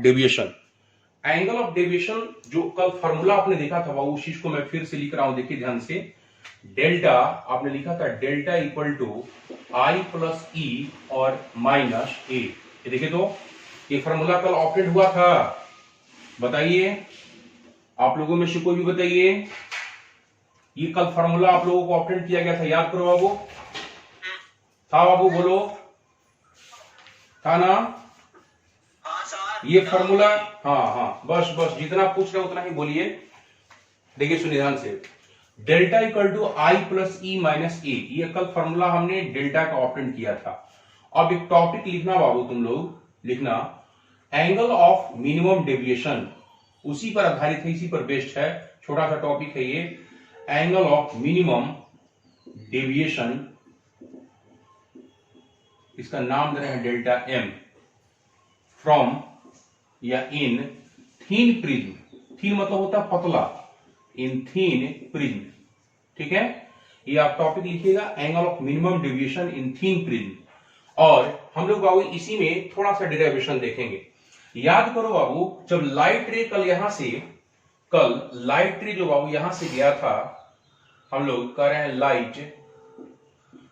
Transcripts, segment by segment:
Deviation. Angle of deviation जो कल formula आपने देखा था उस चीज को मैं फिर से लिख रहा हूं, देखिए ध्यान से। डेल्टा आपने लिखा था delta equal to i plus e और माइनस ए। ये देखिए तो ये फॉर्मूला कल ऑपरेट हुआ था, बताइए आप लोगों में से कोई भी बताइए, ये कल फॉर्मूला आप लोगों को ऑपरेट किया गया था, याद करो बाबू। था बाबू, बोलो, था ना? ये फॉर्मूला, हाँ, बस जितना पूछ रहे उतना ही बोलिए। देखिए सुनिए ध्यान से, delta equal to i plus e minus a, ये कल फॉर्मूला हमने डेल्टा का ऑपरेट किया था। अब एक टॉपिक लिखना बाबू, तुम लोग लिखना, एंगल ऑफ मिनिमम डेविएशन, उसी पर आधारित है, इसी पर बेस्ड है, छोटा सा टॉपिक है ये। एंगल ऑफ मिनिमम डेविएशन, इसका नाम दे रहे हैं डेल्टा एम, फ्रॉम या इन थीन प्रिज्म। थीन मतलब होता है पतला, इन थीन प्रिज्म, ठीक है। ये आप टॉपिक लिखिएगा, angle of minimum deviation in thin prism. और हम लोग बाबू इसी में थोड़ा सा डेरिवेशन देखेंगे। याद करो बाबू, जब लाइट रे कल लाइट रे जो बाबू यहां से गया था, हम लोग कह रहे हैं लाइट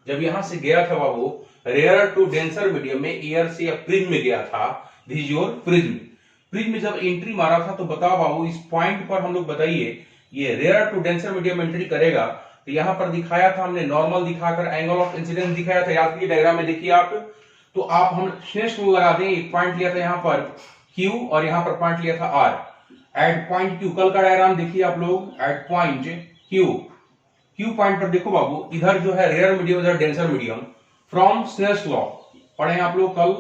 जब यहां से गया था बाबू रेयर टू डेंसर मीडियम में, एयर से या प्रिज्म में गया था, this is your prism. Prism में जब एंट्री मारा था तो बताओ बाबू इस पॉइंट पर हम लोग बताइए, ये rare to denser medium entry करेगा तो यहां पर दिखाया था हमने नॉर्मल दिखाकर एंगल ऑफ इंसिडेंस दिखाया था, याद कीजिए डायग्राम में देखिए आप। तो आप हम स्नेश रूल लगा दें, एक पॉइंट लिया था यहां पर Q और यहां पर पॉइंट लिया था R। एट पॉइंट Q, कल का डायग्राम देखिए आप लोग, एट पॉइंट Q पॉइंट पर देखो बाबू, इधर जो है रेयर मीडियम, इधर denser medium, from Snell's law पढ़े हैं आप लोग, कल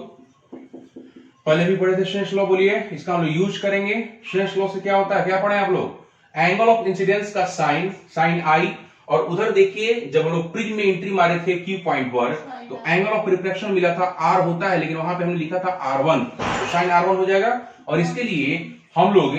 पहले भी पढ़े थे स्नेल्स लॉ, बोलिए इसका हम लोग यूज करेंगे। स्नेल्स लॉ से क्या होता है, क्या पढ़े आप लोग, एंगल ऑफ इंसिडेंस का साइन आई, और उधर देखिए जब हम लोग प्रिज्म में एंट्री मारे थे Q पॉइंट पर तो एंगल ऑफ रिफ्लेक्शन मिला था R होता है, लेकिन वहां पे हमने लिखा था R1, तो साइन R1 हो जाएगा। और इसके लिए हम लोग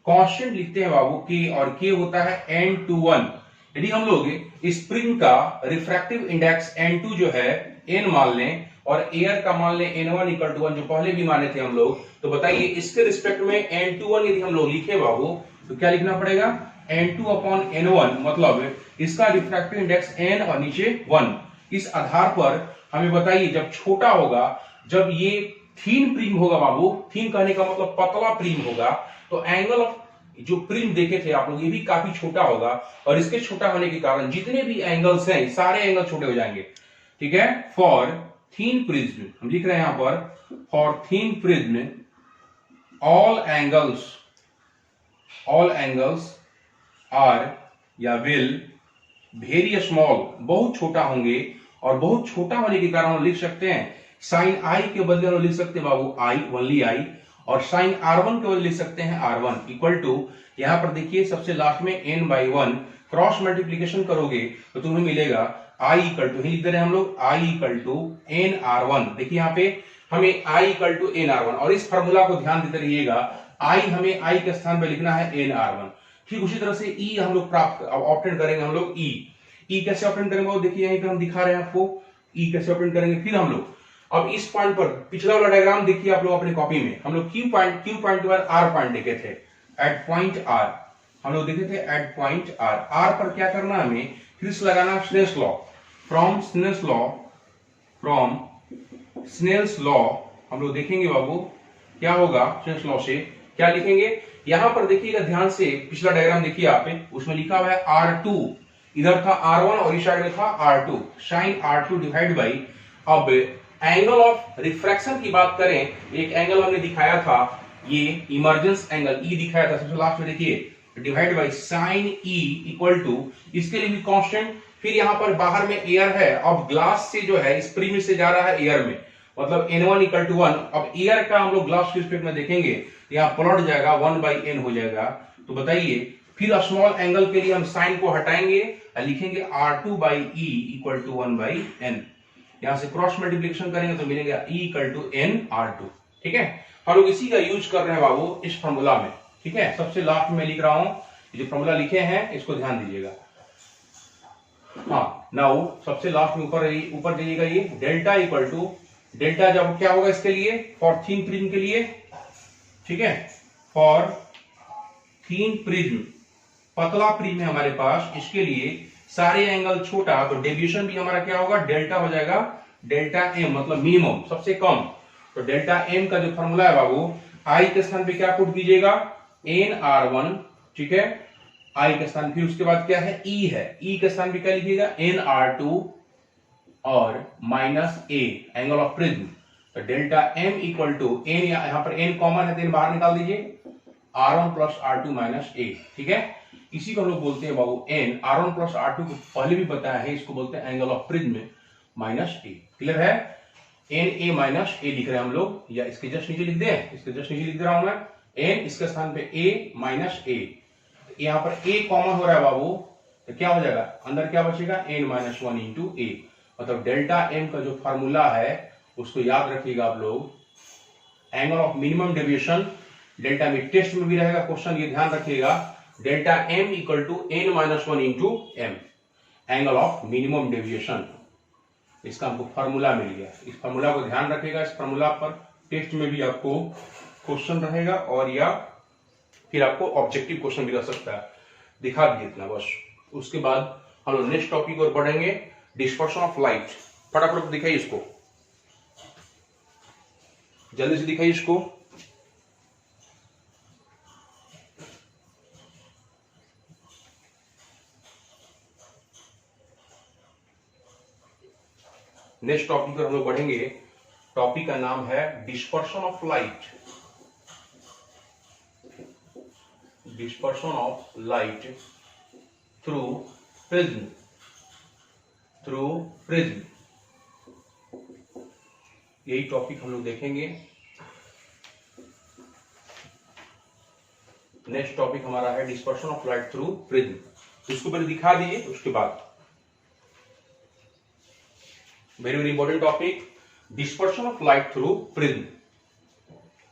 कांस्टेंट लिखते हैं बाबू K, और K होता है n/1। यदि हम लोग इस प्रिज्म का रिफ्रैक्टिव इंडेक्स n2 जो है n मान लें, और एयर का मान लें n1 इक्वल टू 1, जो पहले भी माने थे हम लोग, तो बताइए इसके रिस्पेक्ट में n21 यदि हम लोग लिखे बाबू तो क्या लिखना पड़ेगा, n2 अपॉन n1, मतलब इसका रिफ्रैक्टिव इंडेक्स n और नीचे 1। इस आधार पर हमें बताइए जब छोटा होगा, जब ये थीन प्रिज्म होगा बाबू, थीन कहने का मतलब पतला प्रिज्म होगा, तो एंगल ऑफ जो प्रिज्म देखे थे आप लोग ये भी काफी छोटा होगा, और इसके छोटा होने के कारण जितने भी एंगल्स हैं सारे एंगल छोटे हो जाएंगे, ठीक है। फॉर थीन प्रिज्म हम लिख रहे हैं यहां पर, for thin prism all angles are या विल वेरी स्मॉल, बहुत छोटा होंगे, और बहुत छोटा होने के कारण हम लिख सकते हैं साइन आई के बदले हम लिख सकते हैं बाबू आई, ओनली आई, और साइन R1 के बदले लिख सकते हैं R1 इक्वल टू, यहां पर देखिए सबसे लास्ट में n/1, क्रॉस मल्टीप्लीकेशन करोगे तो तुम्हें मिलेगा I इक्वल टू, लिख दे रहे हैं हम लोग I इक्वल टू nR1। देखिए यहाँ पे हमें I इक्वल टू nR1, और इस फॉर्मूला को ध्यान देते रहिएगा, I हमें I के स्थान पर लिखना है nR1। ठीक उसी तरह से E हम लोग प्राप्त ऑप्टेंट करेंगे, हम लोग E कैसे ऑप्टेंट करेंगे वो देखिए यहीं पे हम दिखा रहे हैं आपको, E कैसे ऑप्टेंट करेंगे। फिर हम लोग अब इस पॉइंट पर पिछला वाला डायग्राम देखिए आप लोग अपनी कॉपी में, हम लोग Q पॉइंट के बाद R पॉइंट देखे थे, एट पॉइंट R हम लोग देखे थे, एट पॉइंट R पर क्या करना है हमें, फिर से लगाना Snell's law, from Snell's law हम लोग देखेंगे बाबू क्या होगा। स्नेल्स लॉ से क्या लिखेंगे, यहां पर देखिएगा ध्यान से, पिछला डायग्राम देखिए आप, उसमें लिखा हुआ है R2, इधर था R1 और इस साइड में था R2, sine R2 divide by, अब एंगल ऑफ रिफ्रैक्शन की बात करें, एक एंगल हमने दिखाया था, ये इमर्जेंस एंगल E दिखाया था सबसे लास्ट में, देखिए divide by sine E equal to, इसके लिए भी कांस्टेंट, फिर यहाँ पर बाहर में एयर है, अब ग्लास से जो है इस प्रिज्म से जा रहा है एयर में, मतलब n1 इक्वल टू 1। अब एयर का हम लोग ग्लास के रिस्पेक्ट में देखेंगे, यहाँ पलट जाएगा 1/n हो जाएगा। तो बताइए फिर स्मॉल एंगल के लिए हम साइन को हटाएंगे और लिखेंगे R2/E इक्वल टू 1/n, यहां से क्रॉस मल्टीप्लिकेशन करेंगे तो मिलेगा E इक्वल टू nR2, ठीक है। हम लोग इसी का यूज कर रहे हैं बाबू इस फॉर्मूला में, ठीक है। सबसे लास्ट में लिख रहा हूं, जो फॉर्मूला लिखे हैं इसको ध्यान दीजिएगा। हाँ, नाउ सबसे लास्ट में ऊपर जाइएगा, ये डेल्टा इक्वल टू, डेल्टा जब क्या होगा इसके लिए, फॉर थीन प्रिज्म के लिए ठीक है, फॉर थीन प्रिज्म, पतला प्रिज्म है हमारे पास, इसके लिए सारे एंगल छोटा, तो डेविएशन भी हमारा क्या होगा, डेल्टा हो जाएगा, डेल्टा एम मतलब मिनिमम सबसे कम। तो डेल्टा एम का जो फॉर्मूला है बाबू, आई के स्थान पे क्या पुट कीजिएगा, एन आर वन, ठीक है, आई के स्थान, फिर उसके बाद क्या है, ई है, ई के स्थान पे क्या लिखिएगा, एन आर टू और minus a angle of prism. तो delta M equal to n, यहां पर एन कॉमन है तो एन बाहर निकाल दीजिए, r one plus r two minus a, ठीक है। इसी को हम लोग बोलते हैं बाबू n, r one plus r two को पहले भी बताया है, इसको बोलते हैं angle of prism minus a. Clear है, एन ए माइनस ए लिख रहे हैं हम लोग, या इसके जस्ट नीचे लिख दें, इसके जस्ट नीचे लिख दे रहा हूं मैं, एन इसके स्थान पे ए माइनस ए, यहां पर ए कॉमन हो रहा है बाबू, तो क्या हो जाएगा, अंदर क्या बचेगा, एन माइनस वन इंटू ए। मतलब डेल्टा एम का जो फॉर्मूला है उसको याद रखिएगा आप लोग, angle of minimum deviation, delta में टेस्ट में भी रहेगा क्वेश्चन, ये ध्यान रखिएगा, delta M equal to N minus one into M, angle of minimum deviation, इसका हमको फॉर्मूला मिल गया। इस फॉर्मूला को ध्यान रखिएगा, इस फॉर्मूला पर टेस्ट में भी आपको क्वेश्चन रहेगा, और या फिर आपको ऑब्जेक्टिव क्वेश्चन भी रह सकता है, दिखा दीजिए इतना बस। उसके बाद हम लोग नेक्स्ट टॉपिक और बढ़ेंगे, डिस्पर्शन ऑफ लाइट। फटाफट दिखाइए इसको, जल्दी से दिखाइए इसको। नेक्स्ट टॉपिक पर हम लोग बढ़ेंगे, टॉपिक का नाम है dispersion of light, dispersion of light through prism, through prism, यही टॉपिक हम लोग देखेंगे। नेक्स्ट टॉपिक हमारा है dispersion of light through prism, इसको पहले दिखा दीजिए, उसके बाद very very important topic, dispersion of light through prism.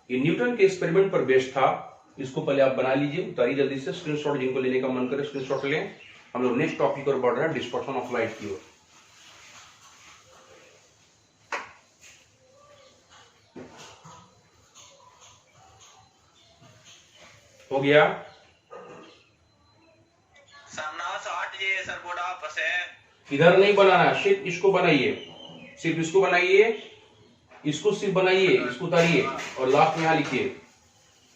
ये न्यूटन के एक्सपेरिमेंट पर बेस्ड था, इसको पहले आप बना लीजिए, उतारिए जल्दी से, स्क्रीनशॉट जिनको लेने का मन करे स्क्रीनशॉट लें। हम लोग नेक्स्ट टॉपिक पर बढ़ रहे हैं, डिस्पर्शन ऑफ लाइट की ओर। हो गया, सर बोर्ड आपस है, इधर नहीं बनाना, सिर्फ इसको बनाइए, सिर्फ इसको बनाइए, इसको सिर्फ बनाइए, इसको उतारिए और लास्ट में यहां लिखिए,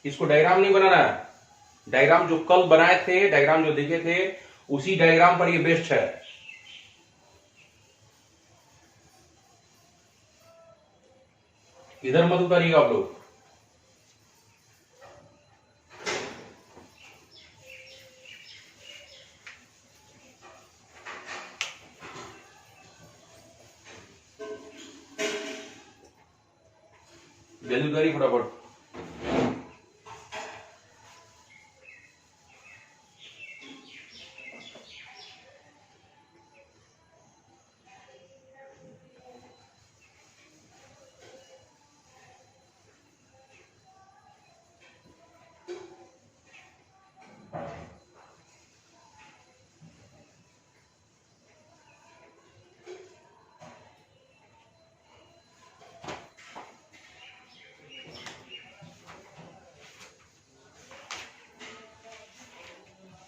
इसको डायग्राम नहीं बनाना है, डायग्राम जो कल बनाए थे, डायग्राम जो देखे थे उसी डायग्राम पर ये बेस्ट है। इधर मत उतारिएगा आप लोग। जल्दी उतारिए फटाफट।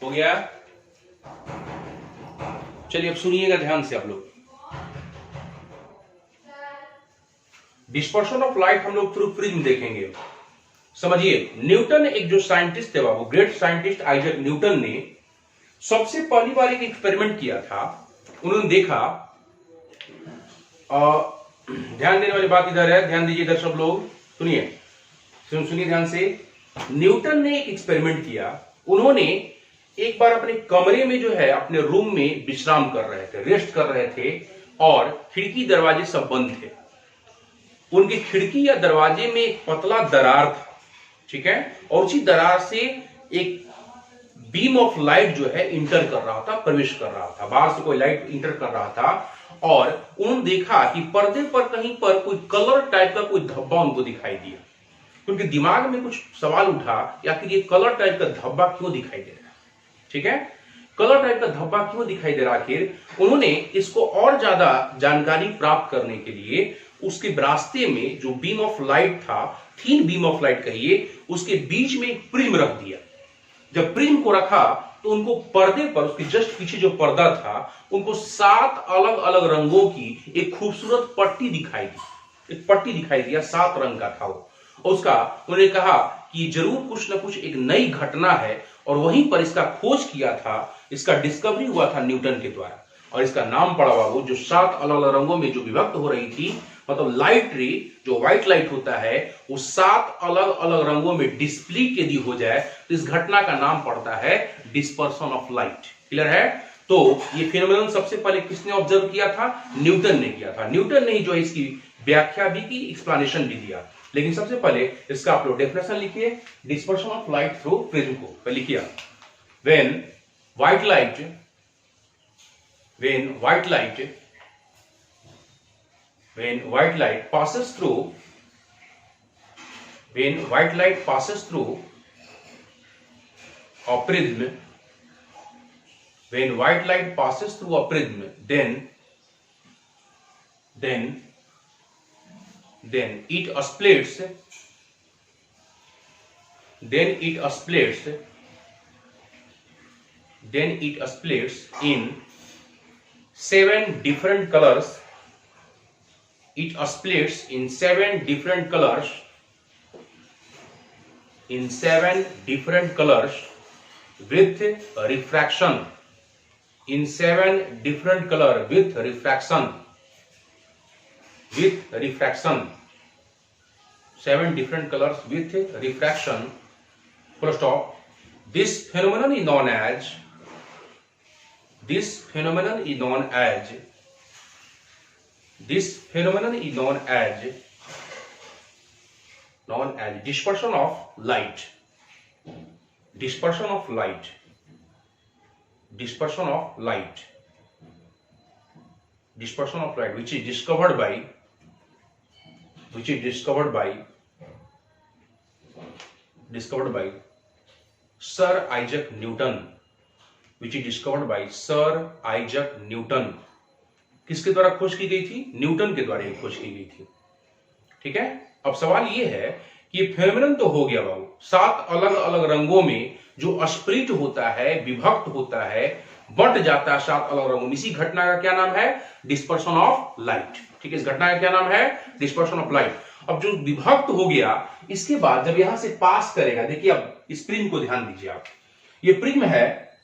हो गया, चलिए अब सुनिएगा ध्यान से आप लोग। डिस्पर्शन ऑफ लाइट हम लोग थ्रू प्रिज्म देखेंगे। समझिए, न्यूटन एक जो साइंटिस्ट थे बाबू, ग्रेट साइंटिस्ट आइजैक न्यूटन ने सबसे पहली बार एक एक्सपेरिमेंट किया था। उन्होंने देखा, ध्यान देने वाली बात इधर है, ध्यान दीजिए इधर सब लोग, सुनिए सुनिए ध्यान से। न्यूटन ने एक एक्सपेरिमेंट किया। उन्होंने एक बार अपने कमरे में जो है, अपने रूम में विश्राम कर रहे थे, रेस्ट कर रहे थे, और खिड़की दरवाजे सब बंद थे। उनकी खिड़की या दरवाजे में एक पतला दरार था, ठीक है, और उसी दरार से एक बीम ऑफ लाइट जो है इंटर कर रहा था, प्रवेश कर रहा था, बाहर से कोई लाइट इंटर कर रहा था। और उन्होंने देखा कि पर्दे पर कहीं पर कोई कलर टाइप का कोई धब्बा उनको दिखाई दिया। क्योंकि दिमाग में कुछ सवाल उठा, या फिर ये कलर टाइप का धब्बा क्यों दिखाई दे रहा है, ठीक है, कलर टाइप का धब्बा क्यों दिखाई दे रहा। आखिर उन्होंने इसको और ज्यादा जानकारी प्राप्त करने के लिए उसके रास्ते में जो बीम ऑफ लाइट था, थीन बीम ऑफ लाइट कहिए, उसके बीच में एक प्रिज्म रख दिया। जब प्रिज्म को रखा तो उनको पर्दे पर, उसके जस्ट पीछे जो पर्दा था, उनको 7 अलग अलग रंगों की एक खूबसूरत पट्टी दिखाई दी। एक पट्टी दिखाई दिया, 7 रंग का था वो। और उसका उन्होंने कहा कि जरूर कुछ ना कुछ एक नई घटना है, और वहीं पर इसका खोज किया था, इसका डिस्कवरी हुआ था न्यूटन के द्वारा। और इसका नाम पड़ा हुआ वो जो 7 अलग अलग रंगों में जो विभक्त हो रही थी, मतलब लाइट रे, जो व्हाइट लाइट होता है, वो 7 अलग अलग रंगों में डिस्प्लीट यदि हो जाए तो इस घटना का नाम पड़ता है डिस्पर्सन ऑफ लाइट। क्लियर है? तो ये फिनोमेनन सबसे पहले किसने ऑब्जर्व किया था? न्यूटन ने किया था। न्यूटन ने ही जो इसकी व्याख्या भी की, एक्सप्लेनेशन भी दिया। लेकिन सबसे पहले इसका आप लोग डेफिनेशन लिखिए, dispersion of light through prism को लिखिए। When white light passes through a prism, then it splits in 7 different colors. It splits in 7 different colors, with refraction. In 7 different color with refraction. 7 different colors with refraction. Full stop. This phenomenon is known as dispersion of light. Which is discovered by Sir Isaac Newton. किसके द्वारा खोज की गई थी? Newton के द्वारा खोज की गई थी। ठीक है? अब सवाल यह है कि ये फेनोमेनन तो हो गया बाबू, 7 अलग अलग रंगों में जो स्प्लिट होता है, विभक्त होता है, बंट जाता है 7 अलग रंगों में। इसी घटना का क्या नाम है? Dispersion of light. ठीक है, इस घटना का क्या नाम है? Dispersion of light. अब जो विभक्त हो गया, इसके बाद जब यहां से पास करेगा, देखिए अब इस प्रिज्म को ध्यान दीजिए आप, ये प्रिज्म है,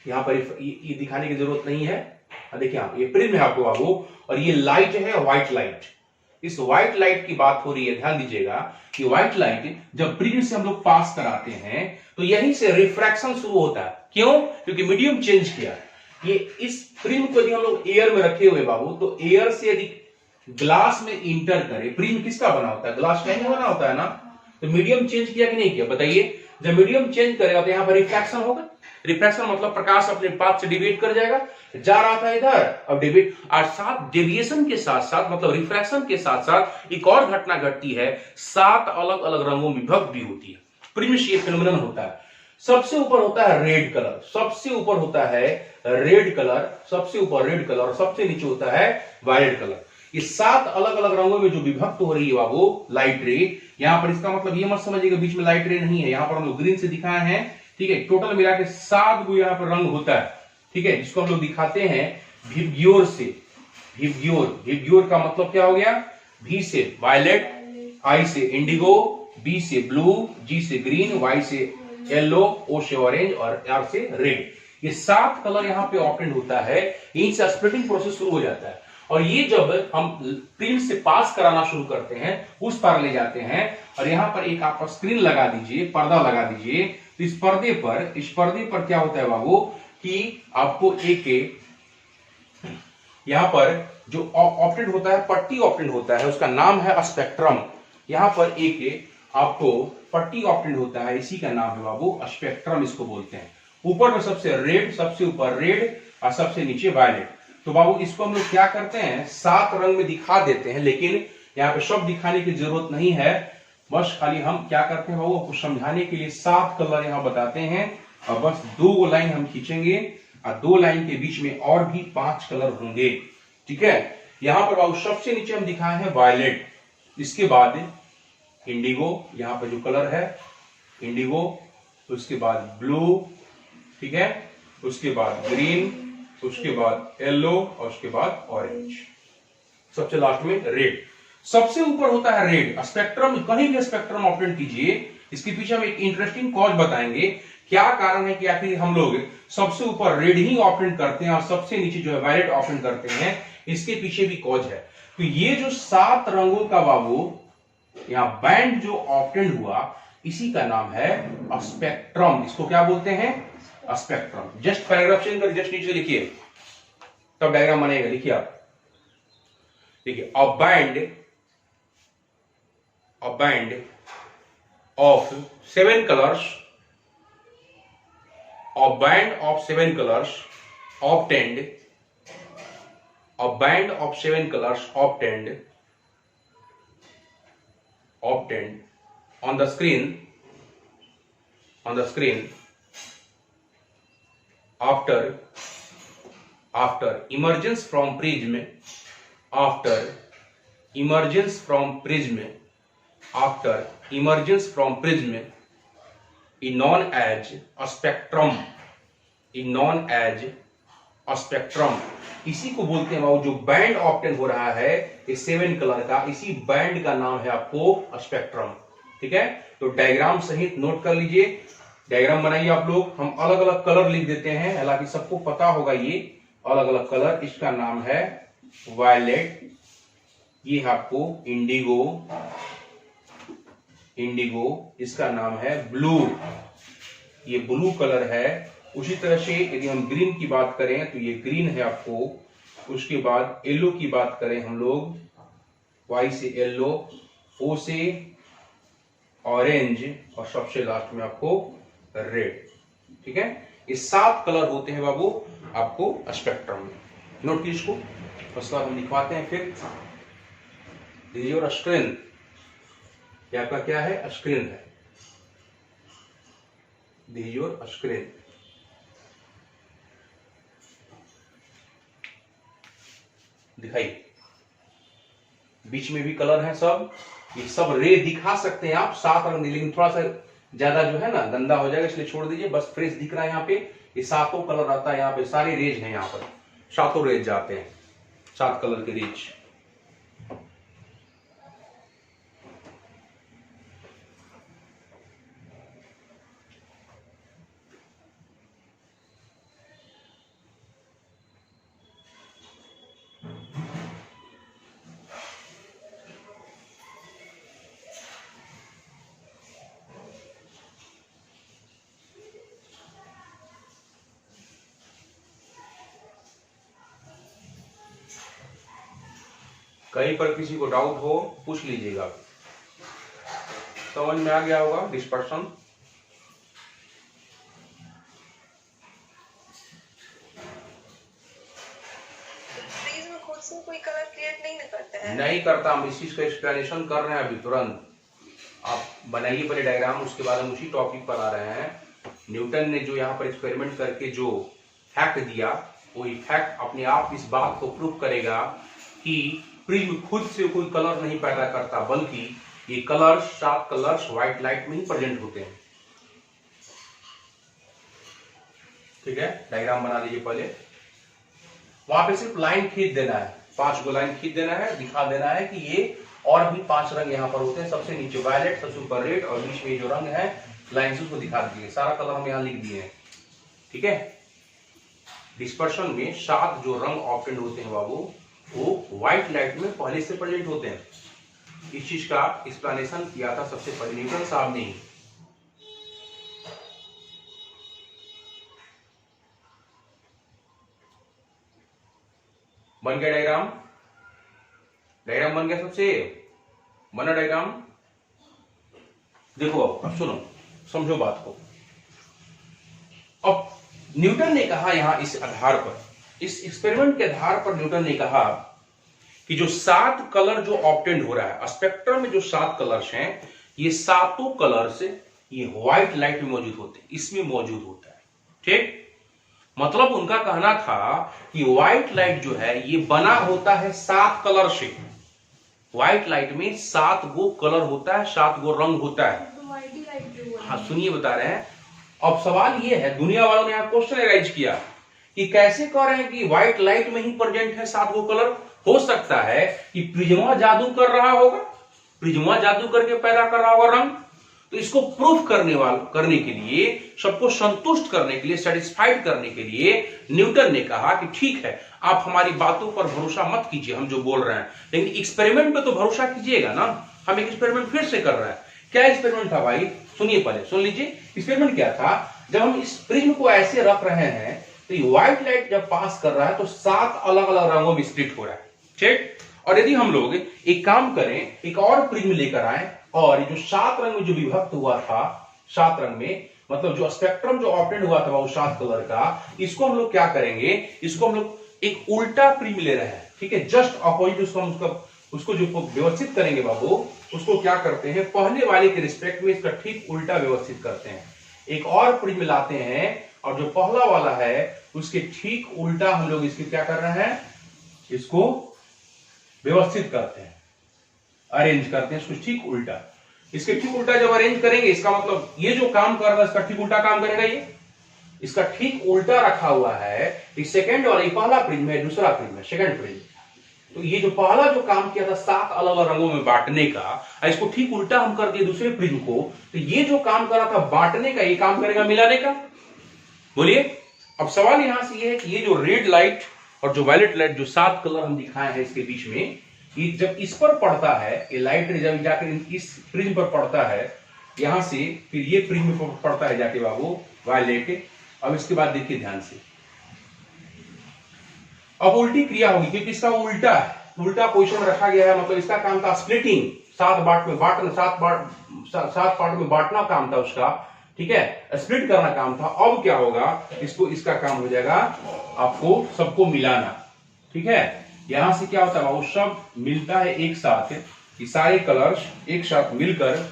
यहां पर ये दिखाने की जरूरत नहीं है। देखिए आप, ये प्रिज्म है आपको बाबू, और ये लाइट है, व्हाइट लाइट। इस व्हाइट लाइट की बात हो रही है, ध्यान दीजिएगा कि व्हाइट लाइट जब प्रिज्म से हम लोग पास कराते हैं तो यहीं से रिफ्रैक्शन शुरू होता है। क्यों? क्योंकि मीडियम चेंज किया। ये इस प्रिज्म को यदि हम लोग एयर में रखे हुए बाबू, तो एयर से यदि ग्लास में इंटर करे, प्रिज्म किसका बना होता है? ग्लास का बना होता है ना। तो मीडियम चेंज किया कि नहीं किया? बताइए। जब मीडियम चेंज करेगा तो यहां पर रिफ्रैक्शन होगा। रिफ्रैक्शन मतलब प्रकाश अपने पाथ से डिविएट कर जाएगा, जा रहा था इधर, अब डिविएट, और साथ डेविएशन के साथ साथ, मतलब रिफ्रैक्शन के साथ साथ एक और घटना घटती है, 7 अलग अलग रंगों में विभक्त भी होती है। प्रिज्म ये फेनोमेनन होता है। सबसे ऊपर होता है रेड कलर, सबसे ऊपर होता है रेड कलर, सबसे ऊपर रेड कलर, और सबसे नीचे होता है वायलेट कलर। ये 7 अलग अलग रंगों में जो विभक्त हो रही है बाबू लाइट रे, यहां पर इसका मतलब ये मत समझिएगा बीच में लाइट रे नहीं है, यहां पर हम लोग ग्रीन से दिखाए हैं। ठीक है, टोटल मिला के 7 गो यहाँ पर रंग होता है। ठीक है, जिसको हम लोग दिखाते हैं विबग्योर से। विबग्योर का मतलब क्या हो गया? V से वायलेट, I से इंडिगो, B से ब्लू, G से ग्रीन, Y से येलो, O से ऑरेंज और R से रेड। ये 7 कलर यहाँ पे ऑप्टेंड होता है, इनसे स्प्लिटिंग प्रोसेस शुरू हो जाता है। और ये जब हम प्रिज्म से पास कराना शुरू करते हैं, उस पर ले जाते हैं, और यहाँ पर एक आप स्क्रीन लगा दीजिए, पर्दा लगा दीजिए। तो इस पर्दे पर क्या होता है बाबू कि आपको एक यहां पर जो ऑप्टेंड होता है, पट्टी ऑप्टेंड होता है, उसका नाम है स्पेक्ट्रम। यहां पर एक आपको पट्टी ऑप्टेंड होता है, इसी का नाम है बाबू स्पेक्ट्रम, इसको बोलते हैं। ऊपर में सबसे रेड, सबसे ऊपर रेड और सबसे नीचे वायलेट। तो बाबू इसको हम लोग क्या करते हैं, 7 रंग में दिखा देते हैं, लेकिन यहाँ पे सब दिखाने की जरूरत नहीं है। बस खाली हम क्या करते हैं बाबू, आपको समझाने के लिए 7 कलर यहाँ बताते हैं, और बस 2 लाइन हम खींचेंगे, और 2 लाइन के बीच में और भी 5 कलर होंगे। ठीक है, यहां पर बाबू सबसे नीचे हम दिखाए हैं वायलेट, इसके बाद इंडिगो, यहां पर जो कलर है इंडिगो, उसके बाद ब्लू, ठीक है, उसके बाद ग्रीन, उसके बाद येलो और उसके बाद ऑरेंज, सबसे लास्ट में रेड। सबसे ऊपर होता है रेड। स्पेक्ट्रम, कहीं भी स्पेक्ट्रम ऑप्टेंड कीजिए, इसके पीछे हम एक इंटरेस्टिंग कॉज बताएंगे, क्या कारण है कि आखिर हम लोग सबसे ऊपर रेड ही ऑप्टेंड करते हैं और सबसे नीचे जो है वायलेट ऑप्टेंड करते हैं। इसके पीछे भी कॉज है। तो ये जो 7 रंगों का बाबू यहां बैंड जो ऑप्टेंड हुआ, इसी का नाम है स्पेक्ट्रम। इसको क्या बोलते हैं? स्पेक्ट्रम। जस्ट पैराग्राफ चेंज कर जस्ट नीचे लिखिए, तब डायग्राम बनेगा। लिखिए आप, देखिए, a band of 7 colors, a band of 7 colors obtained, a band of 7 colors obtained on the screen after emergence from prism, after emergence from prism is known as a spectrum, इसी को बोलते हैं वो जो बैंड ऑप्टेन हो रहा है ये 7 कलर का, इसी बैंड का नाम है आपको स्पेक्ट्रम। ठीक है, तो डायग्राम सहित नोट कर लीजिए, डायग्राम बनाइए आप लोग। हम अलग अलग कलर लिख देते हैं, हालांकि सबको पता होगा ये अलग अलग कलर। इसका नाम है वायलेट, ये है आपको इंडिगो, इसका नाम है ब्लू, ये ब्लू कलर है। उसी तरह से यदि हम ग्रीन की बात करें तो ये ग्रीन है आपको। उसके बाद येलो की बात करें हम लोग, वाई से येलो, ओ से ऑरेंज और सबसे लास्ट में आपको रेड। ठीक है, ये 7 कलर होते हैं बाबू आपको स्पेक्ट्रम में। नोट कीजिए इसको, उसके बाद हम लिखवाते हैं फिर। दिस इज योर स्क्रीन, ये आपका क्या है? स्क्रीन है। This is your screen. दिखाइए, बीच में भी कलर है सब, ये सब रे दिखा सकते हैं आप 7 रंग, लेकिन थोड़ा सा ज्यादा जो है ना गंदा हो जाएगा, इसलिए छोड़ दीजिए। बस फ्रेश दिख रहा है यहाँ पे, ये 7 कलर आता है यहाँ पे, सारे रेज हैं यहाँ पर, 7 रेज जाते हैं, 7 कलर के रेज। कहीं पर किसी को डाउट हो पूछ लीजिएगा। समझ में आ गया होगा डिस्पर्शन। प्रिज्म खुद से कोई कलर क्रिएट नहीं करता है? नहीं करता, हम इस चीज का एक्सप्लेनेशन कर रहे हैं अभी तुरंत। आप बनाइए पहले डायग्राम, उसके बाद हम उसी टॉपिक पर आ रहे हैं। न्यूटन ने जो यहाँ पर एक्सपेरिमेंट करके जो फैक्ट दिया, वो फैक्ट अपने आप इस बात को प्रूव करेगा कि प्रिज्म खुद से कोई कलर नहीं पैदा करता, बल्कि ये कलर्स, 7 कलर्स व्हाइट लाइट में ही प्रेजेंट होते हैं। ठीक है, डायग्राम बना लीजिए पहले। वहां पे सिर्फ लाइन खींच देना है, 5 गो लाइन खींच देना है, दिखा देना है कि ये और भी 5 रंग यहाँ पर होते हैं। सबसे नीचे वायलेट, सबसे ऊपर रेड और बीच में जो रंग है लाइन से उसको दिखा दीजिए। सारा कलर हम यहाँ लिख दिए हैं। ठीक है, डिस्पर्शन में 7 जो रंग ऑप्टेंड होते हैं बाबू, वो व्हाइट लाइट में पहले से प्रेजेंट होते हैं। इस चीज का एक्सप्लेनेशन किया था सबसे पहले न्यूटन साहब ने ही। बन गया डायग्राम? डायग्राम बन गया? सबसे बना डायग्राम? देखो अब सुनो, समझो बात को। अब न्यूटन ने कहा यहां इस आधार पर, इस एक्सपेरिमेंट के आधार पर न्यूटन ने कहा कि जो 7 कलर जो ऑब्टेंड हो रहा है स्पेक्ट्रम में, जो 7 कलर्स हैं, ये 7 कलर्स ये व्हाइट लाइट में मौजूद होते हैं, इसमें मौजूद होता है। ठीक, मतलब उनका कहना था कि व्हाइट लाइट जो है ये बना होता है 7 कलर से। व्हाइट लाइट में 7 गो कलर होता है, 7 गो रंग होता है। हाँ सुनिए बता रहे हैं। अब सवाल ये है, दुनिया वालों ने यहाँ क्वेश्चन एराइज किया कि कैसे कह रहे हैं कि व्हाइट लाइट में ही प्रेजेंट है 7 गो कलर। हो सकता है कि प्रिज्मा जादू कर रहा होगा, प्रिज्मा जादू करके पैदा कर रहा होगा रंग। तो इसको प्रूफ करने के लिए, सबको संतुष्ट करने के लिए, सेटिस्फाइड करने के लिए न्यूटन ने कहा कि ठीक है, आप हमारी बातों पर भरोसा मत कीजिए हम जो बोल रहे हैं, लेकिन एक्सपेरिमेंट पे तो भरोसा कीजिएगा ना। हम एक एक्सपेरिमेंट फिर से कर रहे हैं। क्या एक्सपेरिमेंट था भाई? सुनिए, पहले सुन लीजिए। एक्सपेरिमेंट क्या था, जब हम इस प्रिज्म को ऐसे रख रहे हैं तो ये व्हाइट लाइट जब पास कर रहा है तो 7 अलग अलग रंगों में स्प्लिट हो रहा है, ठीक। और यदि हम लोग एक काम करें, एक और प्रिज्म लेकर आए और जो 7 रंग में जो विभक्त हुआ था, 7 रंग में मतलब जो स्पेक्ट्रम जो ऑप्टेंड हुआ था वो 7 कलर का, इसको हम लोग क्या करेंगे, इसको हम लोग एक उल्टा प्रिज्म ले रहे हैं, ठीक है, जस्ट अपोजिट। उसको जो व्यवस्थित करेंगे बाबू, उसको क्या करते हैं, पहले वाले के रिस्पेक्ट में इसका ठीक उल्टा व्यवस्थित करते हैं। एक और प्रिज्म लाते हैं और जो पहला वाला है उसके ठीक उल्टा हम लोग इसके क्या कर रहे हैं, इसको व्यवस्थित करते हैं, अरेंज करते हैं इसको ठीक उल्टा। इसके ठीक उल्टा जब अरेंज करेंगे, इसका मतलब ये जो काम कर रहा है इसका ठीक उल्टा काम करेगा। ये इसका ठीक उल्टा रखा हुआ है। इस सेकंड वाला, पहला प्रिज्म है, दूसरा प्रिज्म है, सेकंड प्रिज्म। तो ये जो पहला जो काम किया था 7 अलग अलग रंगों में बांटने का, इसको ठीक उल्टा हम कर दिए दूसरे प्रिज्म को। तो ये जो काम कर रहा था बांटने का, ये काम करेगा मिलाने का। बोलिए। अब सवाल यहां से ये है कि ये जो रेड लाइट और जो वायलेट लाइट, जो 7 कलर हम दिखाए हैं इसके बीच में, ये जब इस पर पड़ता है, ये लाइट रे जब जाकर इस प्रिज्म पर पड़ता है, यहां से फिर ये प्रिज्म पर पड़ता है जाके बाबू वायलेट। अब इसके बाद देखिए ध्यान से, अब उल्टी क्रिया होगी क्योंकि इसका उल्टा पोजीशन में रखा गया है। मतलब इसका काम था स्प्लिटिंग, 7 पार्ट में बांटना, 7 पार्ट में बांटना काम था उसका, ठीक है, स्प्लिट करना काम था। अब क्या होगा, इसका काम हो जाएगा आपको सबको मिलाना, ठीक है। यहां से क्या होता है, वो सब मिलता है एक साथ। ये सारे कलर्स एक साथ मिलकर,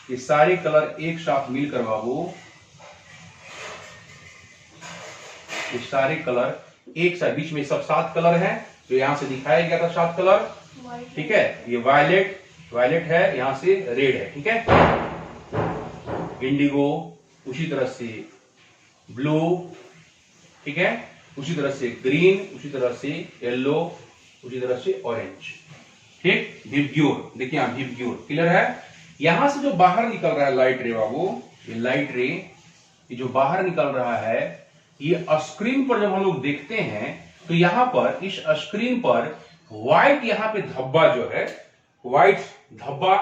ये सारे कलर एक साथ मिलकर बाबू, ये सारे कलर एक साथ, बीच में सब 7 कलर हैं जो यहां से दिखाया गया था 7 कलर, ठीक है। ये वायलेट है, यहां से रेड है, ठीक है, इंडिगो, उसी तरह से ब्लू, ठीक है, उसी तरह से ग्रीन, उसी तरह से येलो, उसी तरह से ऑरेंज, ठीक। विवग्योर, देखिए यहां विवग्योर क्लियर है। यहां से जो बाहर निकल रहा है लाइट रे बाबू, ये लाइट रे, ये जो बाहर निकल रहा है, ये स्क्रीन पर जब हम लोग देखते हैं तो यहां पर इस स्क्रीन पर व्हाइट, यहां पे धब्बा जो है, व्हाइट धब्बा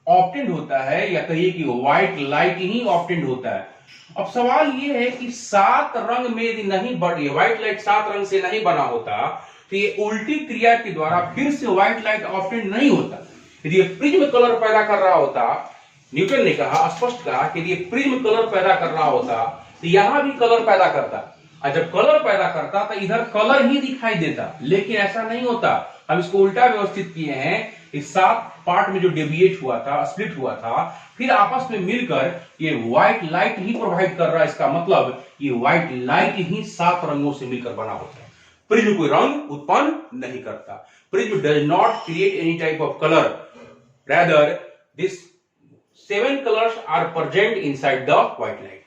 ऑप्टेंड होता है, या कहिए कि व्हाइट लाइट ही ऑप्टेंड होता है। अब सवाल ये है कि 7 रंग में यदि नहीं बढ़ी, व्हाइट लाइट 7 रंग से नहीं बना होता तो ये उल्टी क्रिया के द्वारा फिर से व्हाइट लाइट ऑप्टेंड नहीं होता। यदि ये प्रिज्म कलर पैदा कर रहा होता, न्यूटन ने कहा, स्पष्ट कहा कि यदि प्रिज्म कलर पैदा कर रहा होता तो यहां भी कलर पैदा करता, और जब कलर पैदा करता तो इधर कलर ही दिखाई देता, लेकिन ऐसा नहीं होता। हम इसको उल्टा व्यवस्थित किए हैं। इस 7 पार्ट में जो डेविएट हुआ था, स्प्लिट हुआ था, फिर आपस में मिलकर ये व्हाइट लाइट ही प्रोवाइड कर रहा है। इसका मतलब ये व्हाइट लाइट ही 7 रंगों से मिलकर बना होता है। प्रिज्म कोई रंग उत्पन्न नहीं करता। Prism does not create any type of colour, rather this 7 colors are present inside the white light।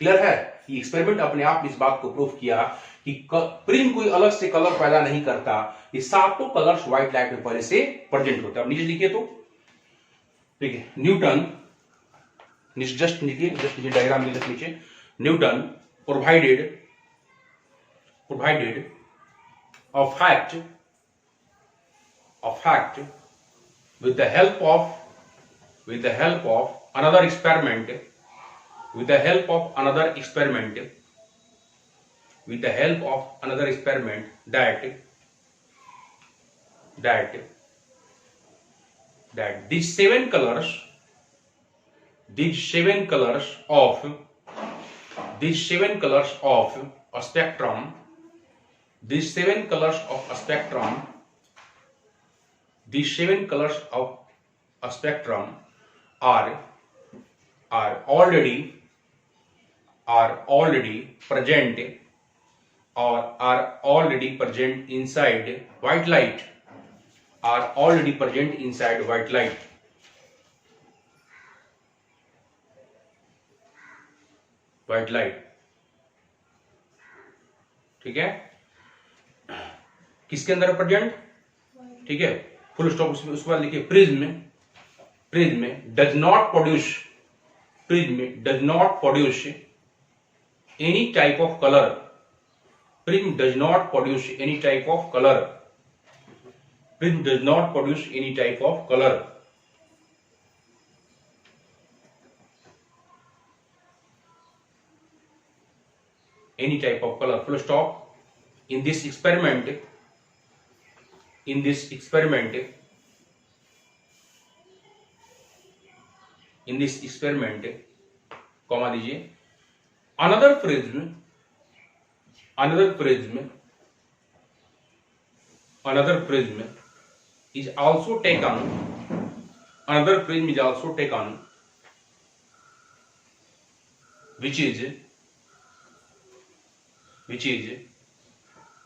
Clear है। ये एक्सपेरिमेंट अपने आप इस बात को प्रूव किया कि प्रिज्म कोई अलग से कलर पैदा नहीं करता, ये 7 कलर्स व्हाइट लाइट में पहले से प्रेजेंट होता है। अब नीचे लिखिए तो, ठीक है, न्यूटन, जस्ट नीचे डायग्राम लिख नीचे, Newton provided a fact with the help of another experiment that these 7 colors of a spectrum, these 7 colors of a spectrum are already present or are already present inside white light, are already present inside white light. White light, ठीक है, किसके अंदर present, ठीक है, full stop. उसके बाद लिखिए prism, prism does not produce, prism does not produce any type of colour, prism does not produce any type of colour, prism does not produce any type of colour. Any type of color, full stop. In this experiment, in this experiment, in this experiment, comma दीजिए, another prism, another prism, another prism is also taken, another prism is also taken, which is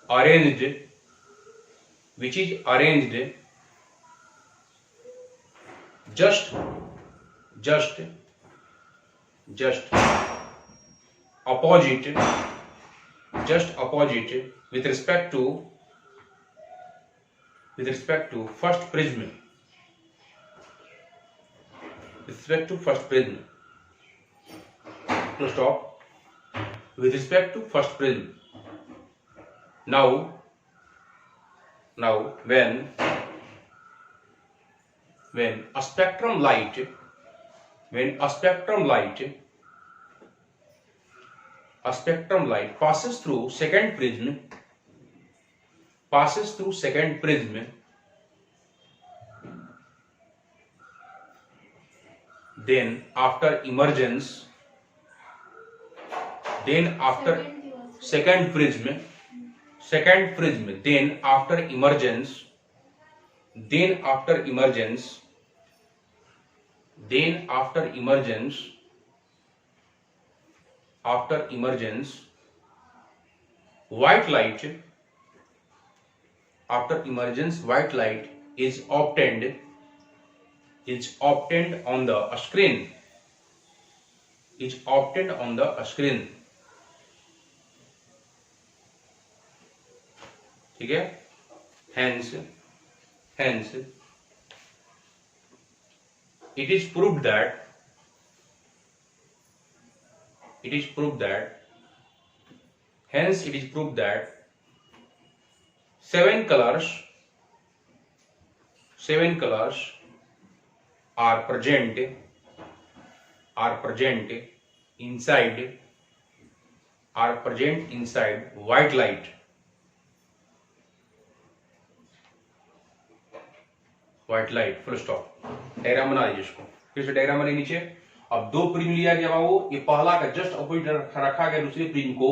arranged, which is arranged just opposite, just opposite with respect to first prism, with respect to first prism, to stop, with respect to first prism. Now when a spectrum light, passes through second prism, then after emergence, then after second prism, then after emergence, white light is obtained on the screen, ठीक है। hence it is proved that seven colors are present inside white light, full stop. Diagram बना लीजिए इसको, फिर से diagram बने नीचे। अब दो प्रिज्म लिया गया बाबू, ये पहला का जस्ट अपोजिट रखा गया दूसरे प्रिज्म को,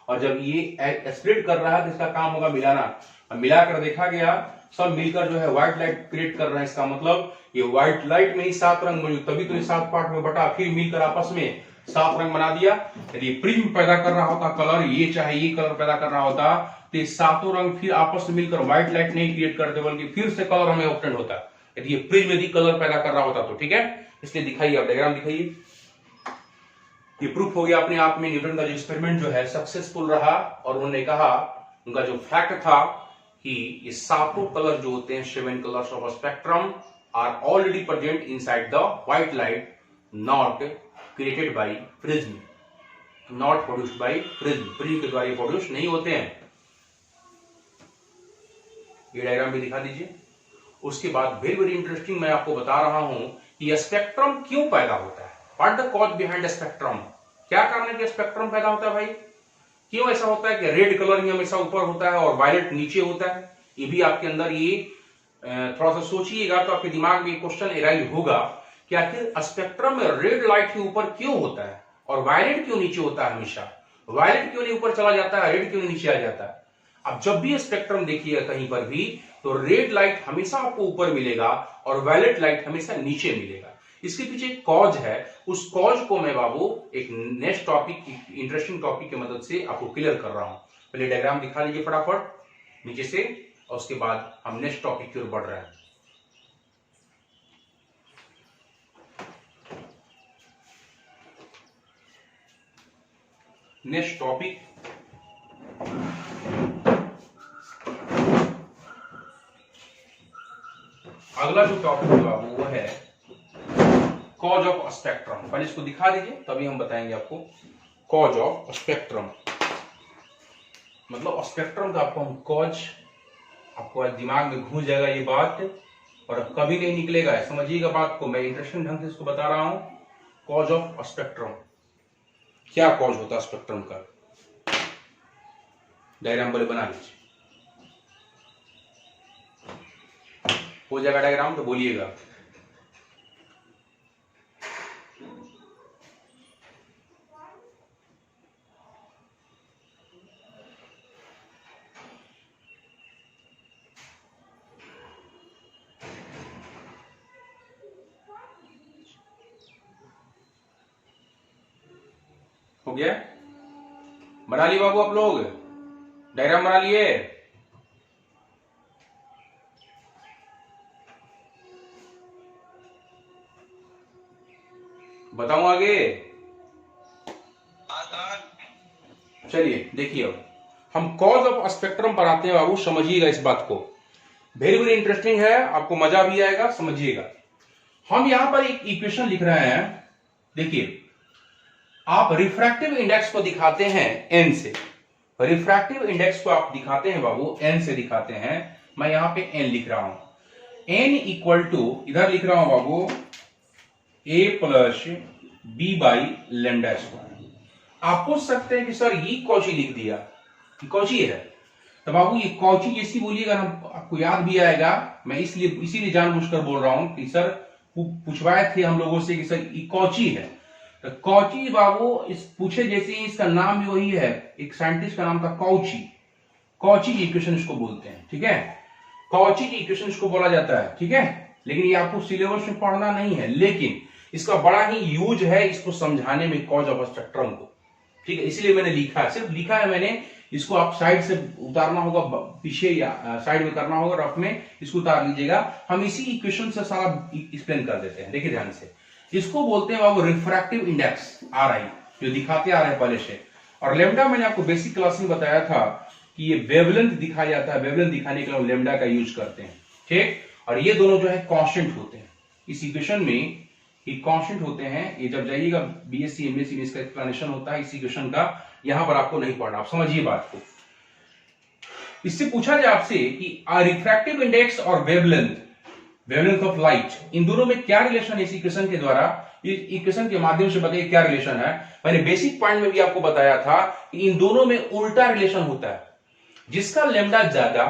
और जब ये स्प्लिट कर रहा है तो इसका काम होगा मिलाना। अब मिलाकर देखा गया सब मिलकर जो है व्हाइट लाइट क्रिएट कर रहे हैं। इसका मतलब ये व्हाइट लाइट में ही 7 रंग मौजूद, तभी तो ये 7 पार्ट में बटा, फिर मिलकर आपस में 7 रंग बना दिया। यदि प्रिज्म पैदा कर रहा होता कलर, ये चाहे ये कलर पैदा कर रहा होता, तो ये 7 रंग फिर आपस में मिलकर व्हाइट लाइट नहीं क्रिएट करते, बल्कि फिर से कलर हमें ऑब्टेन होता यदि ये प्रिज्म यदि कलर पैदा कर रहा होता तो। ठीक है, इसलिए दिखाइए, आप डायग्राम दिखाइए। ये प्रूफ हो गया अपने आप में, न्यूटन का जो एक्सपेरिमेंट जो है सक्सेसफुल रहा, और उन्होंने कहा, उनका जो फैक्ट था कि ये 7 कलर जो होते हैं, 7 colours of spectrum are already present inside the white light, not created by prism, not produced by prism, prism के द्वारा ये प्रोड्यूस नहीं होते हैं। ये डायग्राम भी दिखा दीजिए। उसके बाद वेरी वेरी इंटरेस्टिंग मैं आपको बता रहा हूं कि स्पेक्ट्रम क्यों पैदा होता है, what the cause behind spectrum, क्या कारण है कि स्पेक्ट्रम पैदा होता है भाई, क्यों ऐसा होता है कि रेड कलर ही हमेशा ऊपर होता है और वायलेट नीचे होता है। ये भी आपके अंदर ये थोड़ा सा सोचिएगा तो आपके दिमाग में क्वेश्चन एराइज होगा कि आखिर स्पेक्ट्रम में रेड लाइट ही ऊपर क्यों होता है और वायलेट क्यों नीचे होता है, हमेशा वायलेट क्यों नहीं ऊपर चला जाता है, रेड क्यों नीचे आ जाता है। अब जब भी स्पेक्ट्रम देखिएगा कहीं पर भी तो रेड लाइट हमेशा आपको ऊपर मिलेगा और वायलेट लाइट हमेशा नीचे मिलेगा। इसके पीछे एक कॉज है, उस कॉज को मैं बाबू एक नेक्स्ट टॉपिक, इंटरेस्टिंग टॉपिक की मदद से आपको क्लियर कर रहा हूं। पहले डायग्राम दिखा लीजिए फटाफट नीचे से, और उसके बाद हम नेक्स्ट टॉपिक की ओर बढ़ रहे हैं। नेक्स्ट टॉपिक अगला जो टॉपिक होगा वो है कॉज ऑफ स्पेक्ट्रम। पहले इसको दिखा दीजिए तभी हम बताएंगे आपको। कॉज ऑफ स्पेक्ट्रम मतलब स्पेक्ट्रम का आपको हम कॉज, आपको आज दिमाग में घुस जाएगा ये बात और कभी नहीं निकलेगा, समझिएगा बात को। मैं इंटरेस्टिंग ढंग से इसको बता रहा हूं। कॉज ऑफ स्पेक्ट्रम, क्या कॉज होता है स्पेक्ट्रम का, डायग्राम बोले बना लीजिए। हो जाएगा डायग्राम तो बोलिएगा। हो गया? बना लिए बाबू आप लोग, डायग्राम बना लिए? बताऊं आगे? चलिए देखिए, अब हम कॉज ऑफ स्पेक्ट्रम पर आते हैं बाबू, समझिएगा इस बात को। वेरी वेरी इंटरेस्टिंग है, आपको मजा भी आएगा, समझिएगा। हम यहां पर एक इक्वेशन लिख रहे हैं। देखिए, आप रिफ्रैक्टिव इंडेक्स को दिखाते हैं एन से, रिफ्रैक्टिव इंडेक्स को आप दिखाते हैं बाबू एन से दिखाते हैं। मैं यहां पे एन लिख रहा हूं। एन इक्वल टू, इधर लिख रहा हूं बाबू a plus b by lambda square. आप पूछ सकते हैं कि सर ये कौची लिख दिया, ये कौची है? तो बाबू ये कौची जैसी बोलिएगा हम, आपको याद भी आएगा। मैं इसीलिए जानबूझकर बोल रहा हूं कि सर पूछवाए थे हम लोगों से कि सर ये कौची है। तो कौची बाबू इस पूछे जैसे ही, इसका नाम भी वही है, एक साइंटिस्ट का नाम था कौची। कौची की इक्वेशन इसको बोलते हैं, ठीक है? कौची की इक्वेशन इसको बोला जाता है, ठीक है? लेकिन ये आपको सिलेबस में पढ़ना नहीं है, लेकिन इसका बड़ा ही यूज है इसको समझाने में, कॉज ऑफ स्पेक्ट्रम को, ठीक है? इसलिए मैंने लिखा है, सिर्फ लिखा है मैंने। इसको आप साइड से उतारना होगा, पीछे या साइड में करना होगा, रफ में इसको उतार लीजिएगा। हम इसी इक्वेशन से सारा एक्सप्लेन कर देते हैं। देखिए ध्यान से, इसको बोलते हैं बाबू रिफ्रैक्टिव इंडेक्स, आरआई, जो दिखाते आ रहे हैं पहले से। और लेम्डा मैंने आपको बेसिक क्लास में बताया था कि ये वेवलेंथ दिखाया जाता है, वेवलेंथ दिखाने के लिए हम लेम्डा का यूज करते हैं, ठीक? और ये दोनों जो है कांस्टेंट होते हैं इस इक्वेशन में, ये कांस्टेंट होते हैं। ये जब जाइएगा बीएससी एमएससी में इसका एक्सप्लेनेशन होता है इस इक्वेशन का, यहां पर आपको नहीं पढ़ना, आप समझिए बात को। इससे पूछा जाए आपसे कि रिफ्रैक्टिव इंडेक्स और वेवलेंथ ऑफ लाइट, इन दोनों में क्या रिलेशन है? इस इक्वेशन के द्वारा, इस इक्वेशन के माध्यम से बताइए क्या रिलेशन है। मैंने बेसिक पॉइंट में भी आपको बताया था कि इन दोनों में उल्टा रिलेशन होता है। जिसका लेम्डा ज्यादा,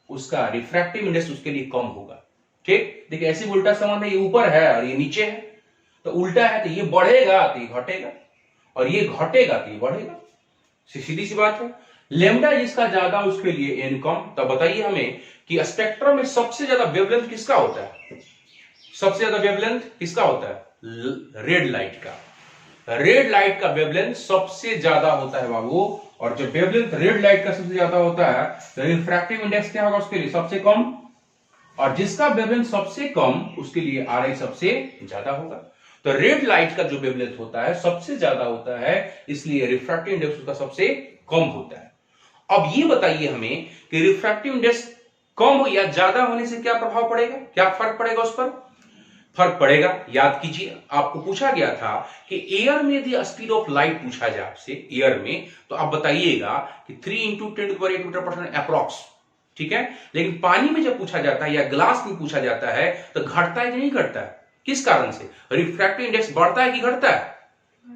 उसका रिफ्रैक्टिव इंडेक्स उसके लिए कम होगा, ठीक? देखिए ऐसे उल्टा संबंध है, ये ऊपर है और ये नीचे है, तो उल्टा है तो ये बढ़ेगा तो ये घटेगा, और ये घटेगा तो ये बढ़ेगा। सीधी सी बात है। लेम्डा जिसका ज्यादा उसके लिए एन कम। तो बताइए हमें कि स्पेक्ट्रम में सबसे ज्यादा वेवलेंथ किसका होता है? सबसे ज्यादा वेवलेंथ किसका होता है? रेड लाइट का। रेड लाइट का वेवलेंथ सबसे ज्यादा होता है बाबू। और जब वेवलेंथ रेड लाइट का सबसे ज्यादा होता है तो रिफ्रैक्टिव इंडेक्स क्या होगा उसके लिए? सबसे कम। और जिसका वेवलेंथ सबसे कम उसके लिए आरआई सबसे ज्यादा होगा। तो रेड लाइट का जो वेवलेंथ होता है सबसे ज्यादा होता है, इसलिए रिफ्रैक्टिव इंडेक्स उसका सबसे कम होता है। अब ये बताइए हमें कि रिफ्रैक्टिव इंडेक्स कम हो या ज्यादा होने से क्या प्रभाव पड़ेगा, क्या फर्क पड़ेगा उस पर? फर्क पड़ेगा। याद कीजिए, आपको पूछा गया था कि एयर में यदि स्पीड ऑफ लाइट पूछा जाए आपसे एयर में, तो आप बताइएगा कि 3 × 10⁸ मीटर अप्रॉक्स, ठीक है? लेकिन पानी में जब पूछा जाता है या ग्लास में पूछा जाता है तो घटता है कि नहीं घटता है? किस कारण से? रिफ्रैक्टिव इंडेक्स बढ़ता है कि घटता है?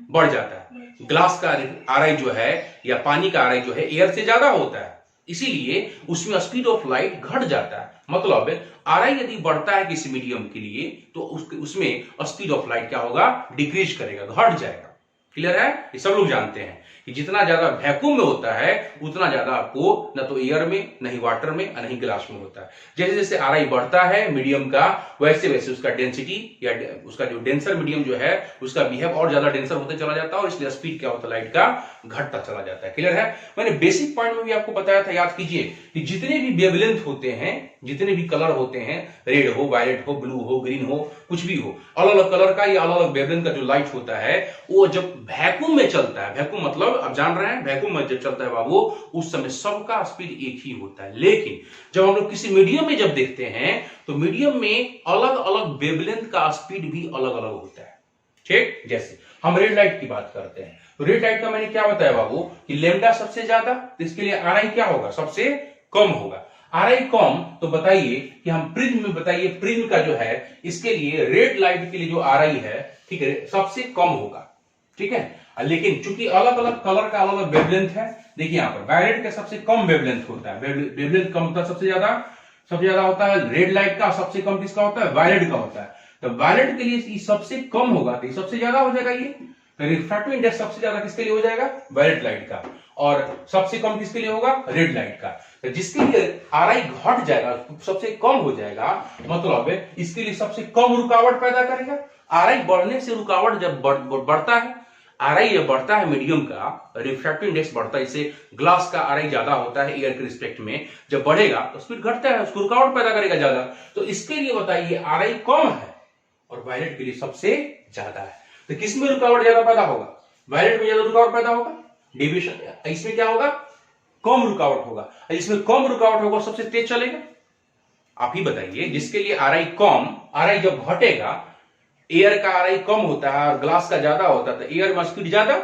बढ़ जाता है। ग्लास का आरआई जो है या पानी का आरआई जो है एयर से ज्यादा होता है, इसीलिए उसमें स्पीड ऑफ लाइट घट जाता है। मतलब आरआई यदि बढ़ता है किसी मीडियम के लिए तो उसमें स्पीड ऑफ लाइट क्या होगा? डिक्रीज करेगा, घट जाएगा। क्लियर है? ये सब लोग जानते हैं। कि जितना ज्यादा वैक्यूम में होता है उतना ज्यादा आपको न तो एयर में, नहीं वाटर में, न नहीं ग्लास में होता है। जैसे जैसे आरआई बढ़ता है मीडियम का, वैसे वैसे उसका डेंसिटी या उसका जो डेंसर मीडियम जो है उसका बिहेव और ज्यादा डेंसर होते चला जाता है और इसलिए स्पीड क्या होता है लाइट का घटता चला जाता है। क्लियर है? मैंने बेसिक पॉइंट में भी आपको बताया था, याद कीजिए कि जितने भी वेवलेंथ होते हैं, जितने भी कलर होते हैं, रेड हो, वायलेट हो, ब्लू हो, ग्रीन हो, कुछ भी हो, अलग अलग कलर का या अलग अलग वेवलेंथ का जो लाइट होता है वो जब वैक्यूम में चलता है, वैक्यूम मतलब आप जान रहे हैं वैक्यूम में जब चलता है बाबू, उस समय सबका स्पीड एक ही होता है। लेकिन जब हम लोग किसी मीडियम में जब देखते हैं तो मीडियम में अलग अलग वेवलेंथ का स्पीड भी अलग अलग होता है। ठीक, जैसे हम रेड लाइट की बात करते हैं तो रेड लाइट का मैंने क्या बताया बाबू कि लैम्डा सबसे ज्यादा, तो इसके लिए आरआई क्या होगा? सबसे कम होगा। आरआई कम, तो बताइए कि हम प्रिज्म में बताइए, प्रिज्म का जो है इसके लिए रेड लाइट के लिए जो आरआई है, ठीक है, सबसे कम होगा। ठीक है, लेकिन चूंकि अलग अलग कलर का अलग अलग वेवलेंथ है, देखिए यहां पर वायलेट का सबसे कम वेवलेंथ होता है, वेवलेंथ कम होता है, सबसे ज्यादा होता है रेड लाइट का, सबसे कम किसका होता है? वायलेट का होता है। तो वायलेट के लिए ये सबसे कम होगा तो सबसे ज्यादा हो जाएगा ये, तो रिफ्रैक्टिव इंडेक्स सबसे ज्यादा किसके लिए हो जाएगा? वायलेट लाइट का, और सबसे कम किसके लिए होगा? रेड लाइट का। तो जिसके लिए आरआई घट जाएगा, सबसे कम हो जाएगा, मतलब इसके लिए सबसे कम रुकावट पैदा करेगा। आरआई बढ़ने से रुकावट जब बढ़ता है, आरआई जब बढ़ता है मीडियम का, रिफ्रैक्टिव इंडेक्स बढ़ता है, इससे ग्लास का आरआई ज्यादा होता है एयर के रिस्पेक्ट में, जब बढ़ेगा तो स्पीड घटता है, उसको रुकावट पैदा करेगा ज्यादा। तो इसके लिए बताइए आरआई कम है और वायलेट के लिए सबसे ज्यादा है, तो किसमें रुकावट ज्यादा पैदा होगा? वायलेट में ज्यादा रुकावट पैदा होगा, डेविएशन इसमें क्या होगा? कम रुकावट होगा। इसमें कम रुकावट होगा, सबसे तेज चलेगा। आप ही बताइए, जिसके लिए आरआई कम, आरआई जब घटेगा, एयर का आरआई कम होता है और ग्लास का ज्यादा होता है, तो एयर में स्पीड ज्यादा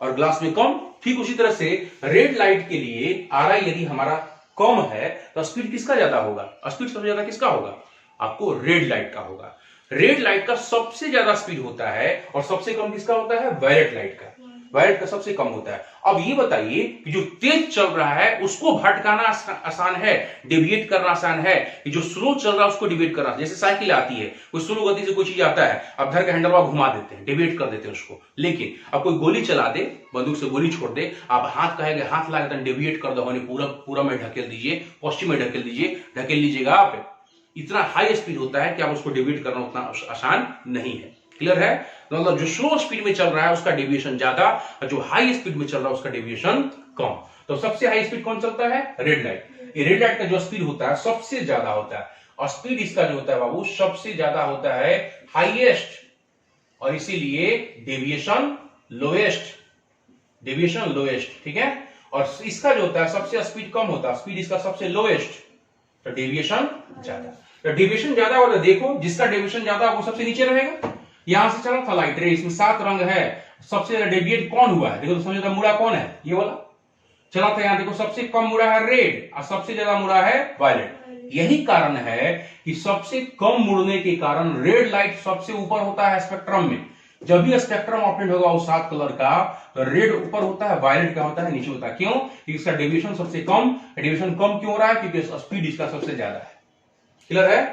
और ग्लास में कम। ठीक उसी तरह से रेड लाइट के लिए आरआई यदि हमारा कम है तो स्पीड किसका ज्यादा होगा? स्पीड सबसे ज्यादा किसका होगा? आपको रेड लाइट का होगा। रेड लाइट का सबसे ज्यादा स्पीड होता है और सबसे कम किसका होता है? वायलेट लाइट का। वायलेट का सबसे कम होता है। अब ये बताइए कि जो तेज चल रहा है उसको भटकाना आसान है, डेविएट करना आसान है, कि जो स्लो चल रहा है उसको डेविएट करना। जैसे साइकिल आती है, कोई स्लो गति से कोई चीज आता है, आप धर के हैंडल पर घुमा देते हैं, डेविएट कर देते हैं उसको। लेकिन अब कोई गोली चला दे, बंदूक से गोली छोड़ दे, आप हाथ कहेंगे, हाथ लगा डेविएट कर दो, पूरा में ढकेल दीजिए, पश्चिम में ढकेल दीजिए, ढकेल लीजिएगा आप। इतना हाई स्पीड होता है कि आप उसको डेविएट करना उतना आसान नहीं है। क्लियर है? मतलब जो स्लो स्पीड में चल रहा है उसका डेविएशन ज्यादा और जो हाई स्पीड में चल रहा है उसका डेविएशन कम। तो सबसे हाई स्पीड कौन चलता है? Red light. ये रेड लाइट का जो स्पीड होता है सबसे ज्यादा होता है, और स्पीड इसका जो होता है बाबू सबसे ज्यादा होता है, हाईएस्ट, और इसीलिए डेविएशन लोएस्ट, डेविएशन लोएस्ट। ठीक है, और इसका जो होता है सबसे स्पीड कम होता है, स्पीड इसका सबसे लोएस्ट, तो डेविएशन ज्यादा। तो डेविएशन ज्यादा होता है, देखो जिसका डेविएशन ज्यादा वो सबसे नीचे रहेगा। यहां से चला था लाइट रे, इसमें 7 रंग है, सबसे ज्यादा डेविएट कौन हुआ है? देखो तो समझो मुड़ा कौन है? ये वाला चला था। यहां देखो सबसे कम मुड़ा है रेड और सबसे ज्यादा मुड़ा है वायलेट। यही कारण है कि सबसे कम मुड़ने के कारण रेड लाइट सबसे ऊपर होता है स्पेक्ट्रम में। जब भी स्पेक्ट्रम ऑपरेट होगा वो 7 कलर का, तो रेड ऊपर होता है, वायलेट क्या होता है? नीचे होता है। क्यों? क्योंकि इसका डेविएशन सबसे कम। डेविएशन कम क्यों हो रहा है? क्योंकि स्पीड इसका सबसे ज्यादा है। क्लियर है?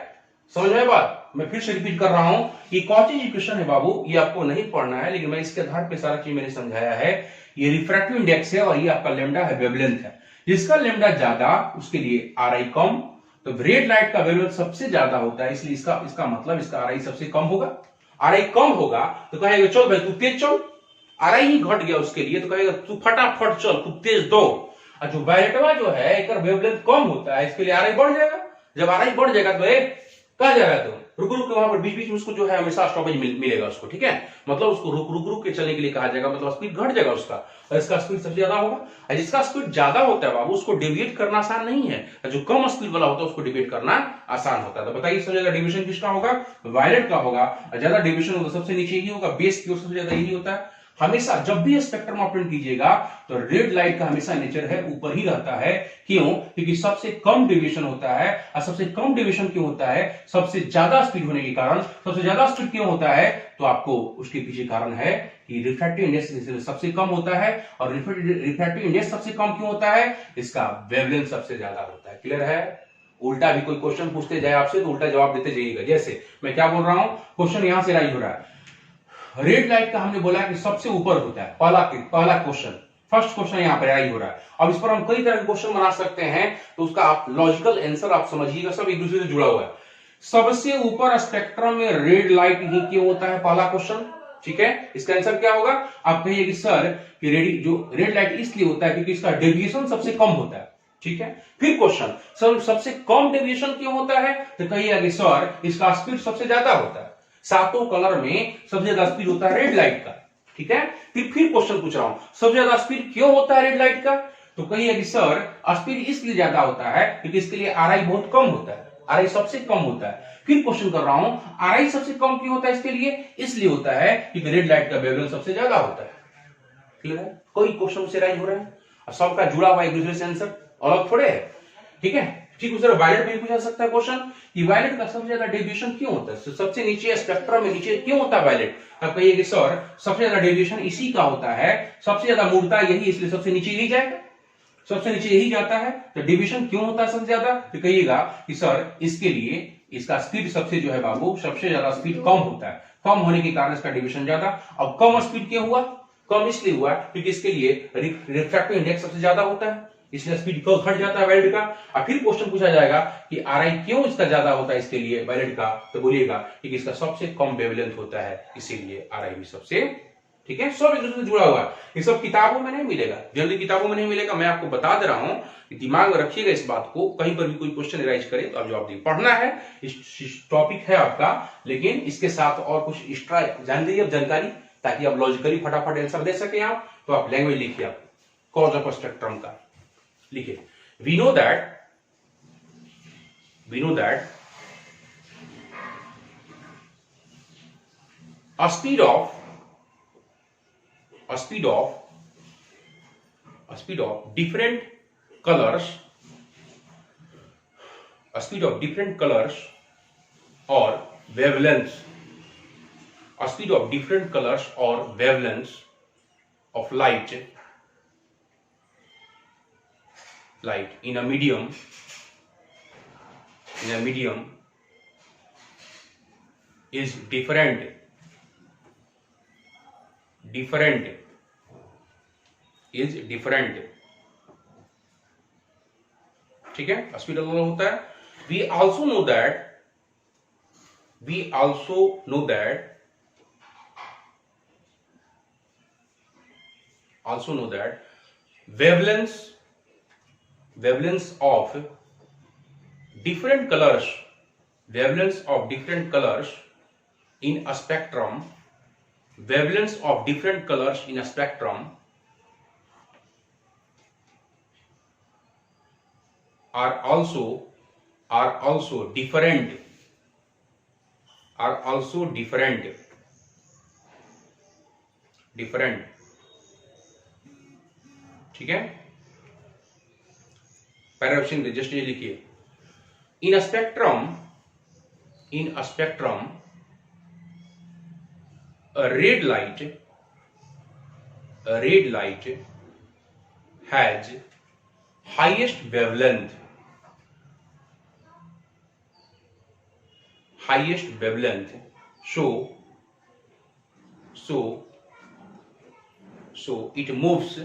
समझ में बात? मैं फिर से रिपीट कर रहा हूं कि कॉची इक्वेशन है बाबू, ये आपको नहीं पढ़ना है, लेकिन मैं इसके आधार पे सारा चीज मैंने समझाया है। ये रिफ्रैक्टिव इंडेक्स है और ये आपका लैम्डा है, वेवलेंथ है। जिसका लैम्डा ज्यादा उसके लिए आरआई कम। तो रेड लाइट का वेवलेंथ सबसे ज्यादा होता है, इसलिए इसका मतलब इसका आरआई सबसे कम होगा। आरआई कम होगा तो कहेगा चल भाई तू तेज चल, आरआई ही घट गया उसके लिए तो कहेगा तू फटाफट चल, तू तेज दौड़। और जो वायलेटवा जो है एक वेवलेंथ कम होता है, इसके लिए आरआई बढ़ जाएगा। जब आरआई बढ़ जाएगा तो कहा जा रहा है, तो रुक रुक के वहां पर बीच बीच में उसको जो है हमेशा स्टॉपेज मिलेगा उसको। ठीक है, मतलब उसको रुक के चलने के लिए कहा जाएगा, मतलब स्पीड घट जाएगा उसका, और इसका स्पीड सबसे ज्यादा होगा। और जिसका स्पीड ज्यादा होता है बाबू उसको डेविएट करना आसान नहीं है, जो कम स्पीड वाला होता है उसको डेविएट करना आसान होता है। तो बताइए सबसे ज्यादा डेविएशन किसका होगा? वायलेट का होगा। ज्यादा डेविएशन होगा सबसे नीचे ही होगा, बेस की ओर सबसे ज्यादा यही होता है। हमेशा जब भी स्पेक्ट्रम ऑपरेट कीजिएगा तो रेड लाइट का हमेशा नेचर है ऊपर ही रहता है। क्यों? क्योंकि सबसे कम डेविएशन होता है। और सबसे कम डेविएशन क्यों होता है? सबसे ज्यादा स्पीड होने के कारण। सबसे ज्यादा स्पीड क्यों होता है? तो आपको उसके पीछे कारण है कि रिफ्रैक्टिव इंडेक्स सबसे कम होता है। और रिफ्रैक्टिव इंडेक्स सबसे कम क्यों होता है? इसका वेवलेंथ सबसे ज्यादा होता है। क्लियर है? उल्टा भी कोई क्वेश्चन पूछते जाए आपसे तो उल्टा जवाब देते जाइएगा। जैसे मैं क्या बोल रहा हूं, क्वेश्चन यहां से राइज हो रहा है, रेड लाइट का हमने बोला कि सबसे ऊपर होता है, पहला क्वेश्चन, फर्स्ट क्वेश्चन यहाँ पर आई हो रहा है। अब इस पर हम कई तरह के क्वेश्चन बना सकते हैं, तो उसका आप लॉजिकल आंसर आप समझिएगा, सब एक दूसरे से जुड़ा हुआ है। सबसे ऊपर स्पेक्ट्रम में रेड लाइट ही क्यों होता है, पहला क्वेश्चन, ठीक है। इसका आंसर क्या होगा, आप कहिए कि सर कि रेड लाइट इसलिए होता है क्योंकि इसका डेविएशन सबसे कम होता है, ठीक है। फिर क्वेश्चन, सर सबसे कम डेविएशन क्यों होता है, तो कहिए कि सर इसका स्पीड सबसे ज्यादा होता है, सातों कलर में सबसे ज्यादा स्पीड होता है रेड लाइट का, ठीक है। फिर क्वेश्चन पूछ रहा हूं, सबसे ज्यादा स्पीड क्यों होता है रेड लाइट का, तो कहिए कि सर स्पीड इसलिए ज्यादा होता है क्योंकि इसके लिए आरआई बहुत कम होता है, आरआई सबसे कम होता है। फिर क्वेश्चन कर रहा हूं, आरआई सबसे कम क्यों होता है इसके लिए, इसलिए होता है क्योंकि रेड लाइट का वेवलेंथ सबसे ज्यादा होता है। क्लियर है, कोई क्वेश्चन से राइज हो रहा है और सबका जुड़ा हुआ एक दूसरे से आंसर अलग थोड़े है, ठीक है। ठीक उस वायलेट में पूछा सकता है क्वेश्चन कि वायलेट का सबसे ज्यादा डेविएशन क्यों होता है, सबसे नीचे स्पेक्ट्रम में नीचे क्यों होता है वायलेट, तब कहिए कि सर सबसे ज्यादा डेविएशन इसी का होता है, सबसे ज्यादा मूर्ता यही, इसलिए सबसे नीचे यही जाएगा, सबसे नीचे यही जाता है, तो डिविएशन क्यों होता है सबसे ज्यादा, तो कहिएगा कि सर इसके लिए इसका स्पीड सबसे जो है बाबू सबसे ज्यादा स्पीड कम होता है, कम होने के कारण इसका डिविएशन ज्यादा। अब कम स्पीड क्यों हुआ, कम इसलिए हुआ क्योंकि इसके लिए रिफ्रैक्टिव इंडेक्स सबसे ज्यादा होता है, इसलिए स्पीड को घट जाता है वायलेट का। और फिर क्वेश्चन पूछा जाएगा कि आरआई क्यों इसका ज्यादा होता है इसके लिए वायलेट का, तो बोलिएगा कि इसका सबसे कम वेवलेंथ होता है, इसीलिए आरआई भी सबसे, ठीक है। सब एक दूसरे से जुड़ा हुआ है, ये सब किताबों में नहीं मिलेगा, जल्दी किताबों में नहीं मिलेगा, मैं आपको बता दे रहा हूं, दिमाग में रखिएगा इस बात को, कहीं पर भी कोई क्वेश्चन राइज करे तो आप जवाब दीजिए। पढ़ना है, इस टॉपिक है आपका, लेकिन इसके साथ और कुछ एक्स्ट्रा जान लीजिए जानकारी, ताकि आप लॉजिकली फटाफट आंसर दे सके आप। तो आप लैंग्वेज लिखिए, आप कॉज ऑफ स्पेक्ट्रम का लिखिए, we know that a speed of different colors, or wavelengths, of light in a medium is different, ठीक है, स्पीड अलग होता है। we also know that wavelengths of different colors in a spectrum are also different, ठीक है। Paragraph just ये लिखिए, in a spectrum a red light has highest wavelength, so it moves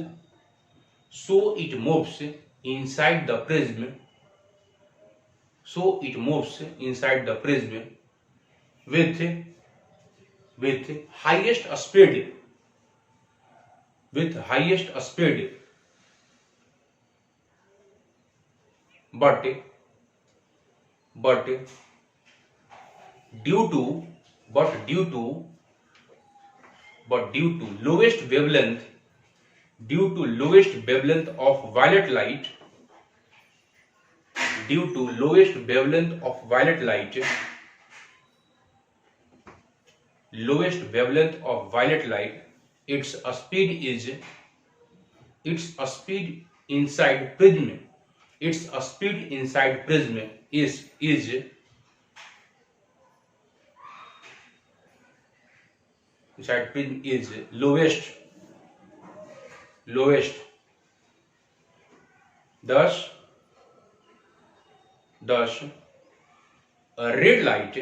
inside the prism, with highest speed, but due to lowest wavelength of violet light, its speed inside prism is lowest. Thus a red light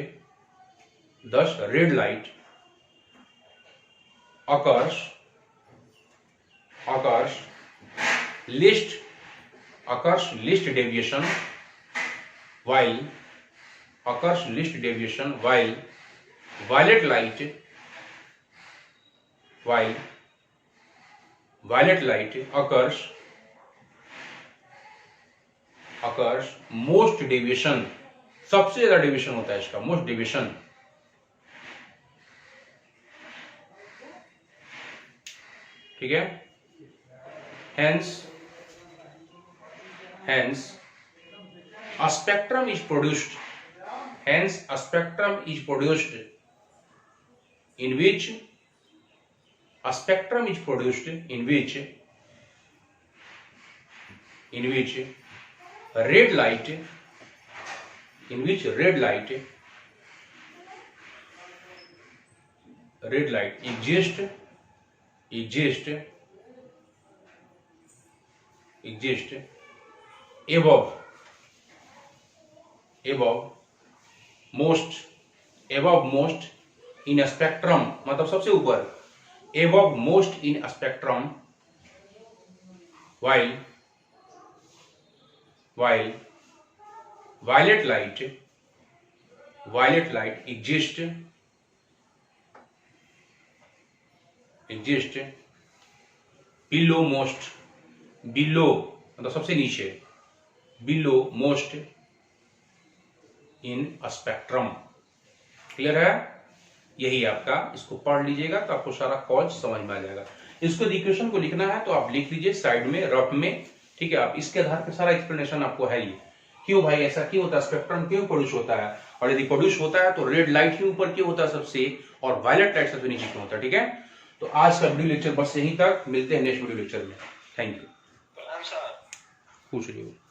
occurs least deviation while violet light occurs most deviation, सबसे ज्यादा deviation होता है इसका, most deviation. ठीक है, hence a spectrum is produced in which red light exists above most in a spectrum, मतलब सबसे ऊपर, above most in a spectrum, while violet light exists below मतलब सबसे नीचे, below most in a spectrum। Clear है? यही आपका, इसको पढ़ लीजिएगा तो आपको सारा कॉज समझ में आ जाएगा। इसको इक्वेशन को लिखना है तो आप लिख लीजिए साइड में रफ में, ठीक है। आप इसके आधार पर सारा एक्सप्लेनेशन आपको है ही, क्यों भाई ऐसा क्यों होता है, स्पेक्ट्रम क्यों प्रोड्यूस होता है, और यदि प्रोड्यूस होता है तो रेड लाइट के ऊपर क्यों होता है सबसे, और वायलेट लाइट सबसे नीचे क्यों होता है। ठीक है, तो आज का वीडियो लेक्चर बस यहीं तक, मिलते हैं नेक्स्ट वीडियो लेक्चर में। Thank you. सर पूछ लीजिए।